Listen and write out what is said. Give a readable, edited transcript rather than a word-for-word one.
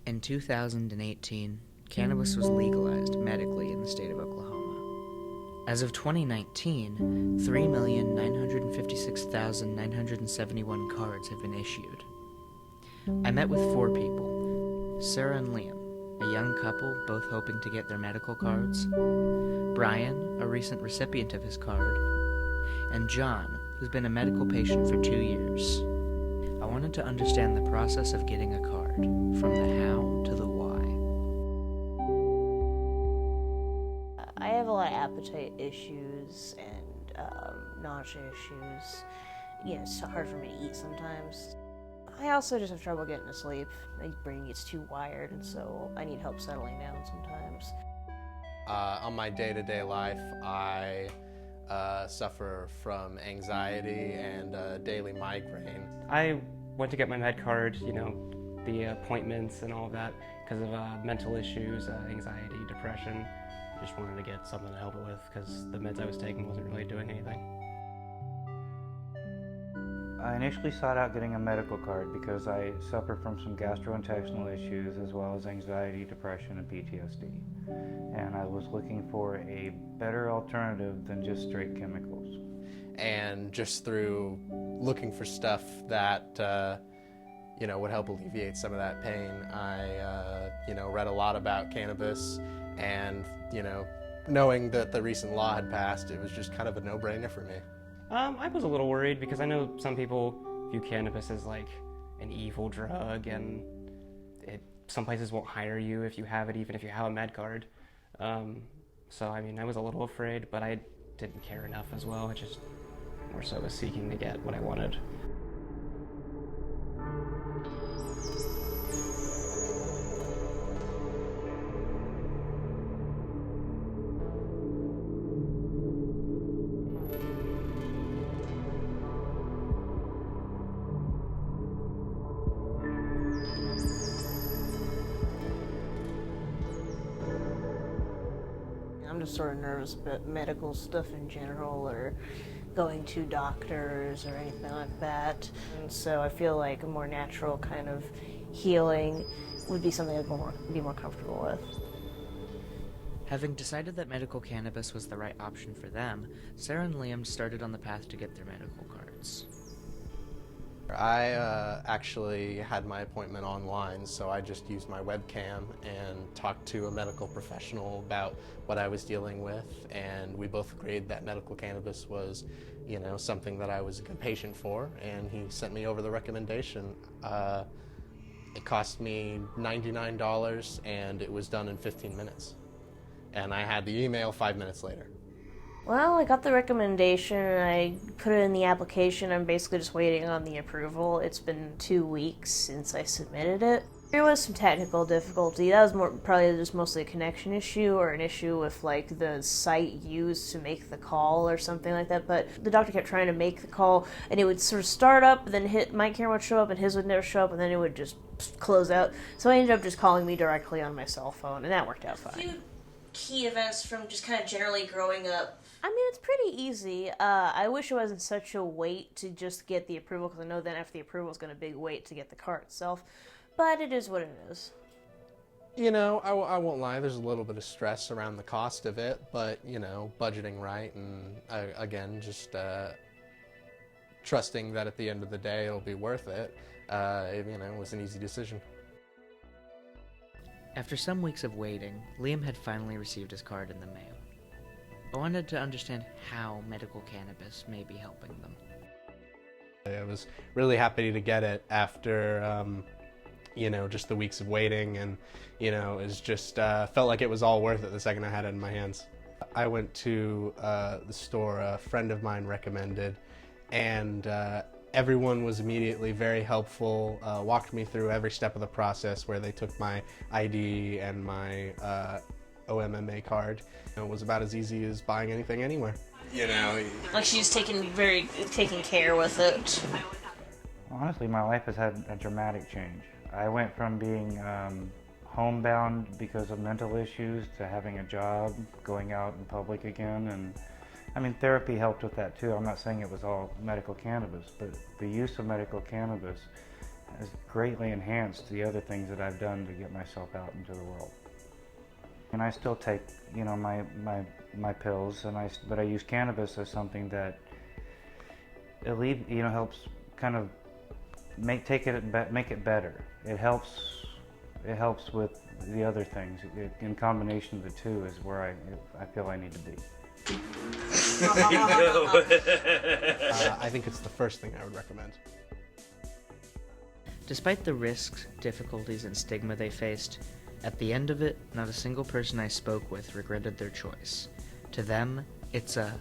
In 2018, cannabis was legalized medically in the state of Oklahoma. As of 2019, 3,956,971 cards have been issued. I met with 4 people: Sarah and Liam, a young couple both hoping to get their medical cards, Brian, a recent recipient of his card, and John, who's been a medical patient for 2 years. I wanted to understand the process of getting a card, from the how to the why. I have a lot of appetite issues and nausea issues. It's hard for me to eat sometimes. I also just have trouble getting to sleep. My brain gets too wired, and so I need help settling down sometimes. On my day-to-day life, I suffer from anxiety and daily migraine. I went to get my med card, the appointments and all of that because of mental issues, anxiety, depression. Just wanted to get something to help it with because the meds I was taking wasn't really doing anything. I initially sought out getting a medical card because I suffer from some gastrointestinal issues as well as anxiety, depression, and PTSD. And I was looking for a better alternative than just straight chemicals. And just through looking for stuff that would help alleviate some of that pain, I read a lot about cannabis, and knowing that the recent law had passed, it was just kind of a no-brainer for me. I was a little worried because I know some people view cannabis as like an evil drug, and some places won't hire you if you have it, even if you have a med card. So I was a little afraid, but I didn't care enough as well. I just more so was seeking to get what I wanted. I'm just sort of nervous about medical stuff in general, or going to doctors or anything like that. And so I feel like a more natural kind of healing would be something I'd be more comfortable with. Having decided that medical cannabis was the right option for them, Sarah and Liam started on the path to get their medical cards. I actually had my appointment online, so I just used my webcam and talked to a medical professional about what I was dealing with, and we both agreed that medical cannabis was, something that I was a good patient for, and he sent me over the recommendation. It cost me $99, and it was done in 15 minutes. And I had the email 5 minutes later. Well, I got the recommendation and I put it in the application. I'm basically just waiting on the approval. It's been 2 weeks since I submitted it. There was some technical difficulty. That was probably just mostly a connection issue or an issue with like the site used to make the call or something like that. But the doctor kept trying to make the call and it would sort of start up, and then my camera would show up and his would never show up, and then it would just close out. So I ended up just calling me directly on my cell phone, and that worked out fine. Few key events from just kind of generally growing up. It's pretty easy. I wish it wasn't such a wait to just get the approval, because I know then after the approval is going to be a big wait to get the car itself. But it is what it is. I won't lie, there's a little bit of stress around the cost of it, but, budgeting right, and again, just trusting that at the end of the day it'll be worth it, it was an easy decision. After some weeks of waiting, Liam had finally received his card in the mail. I wanted to understand how medical cannabis may be helping them. I was really happy to get it after, just the weeks of waiting, and, it was just felt like it was all worth it the second I had it in my hands. I went to the store a friend of mine recommended, and everyone was immediately very helpful, walked me through every step of the process where they took my ID and my OMMA card. It was about as easy as buying anything anywhere. Like she's taking care with it. Honestly, my life has had a dramatic change. I went from being homebound because of mental issues to having a job, going out in public again, and therapy helped with that too. I'm not saying it was all medical cannabis, but the use of medical cannabis has greatly enhanced the other things that I've done to get myself out into the world. And I still take, you know, my pills, but I use cannabis as something that helps kind of make it better. It helps with the other things. In combination of the two is where I feel I need to be. I think it's the first thing I would recommend. Despite the risks, difficulties, and stigma they faced, at the end of it, not a single person I spoke with regretted their choice. To them, it's a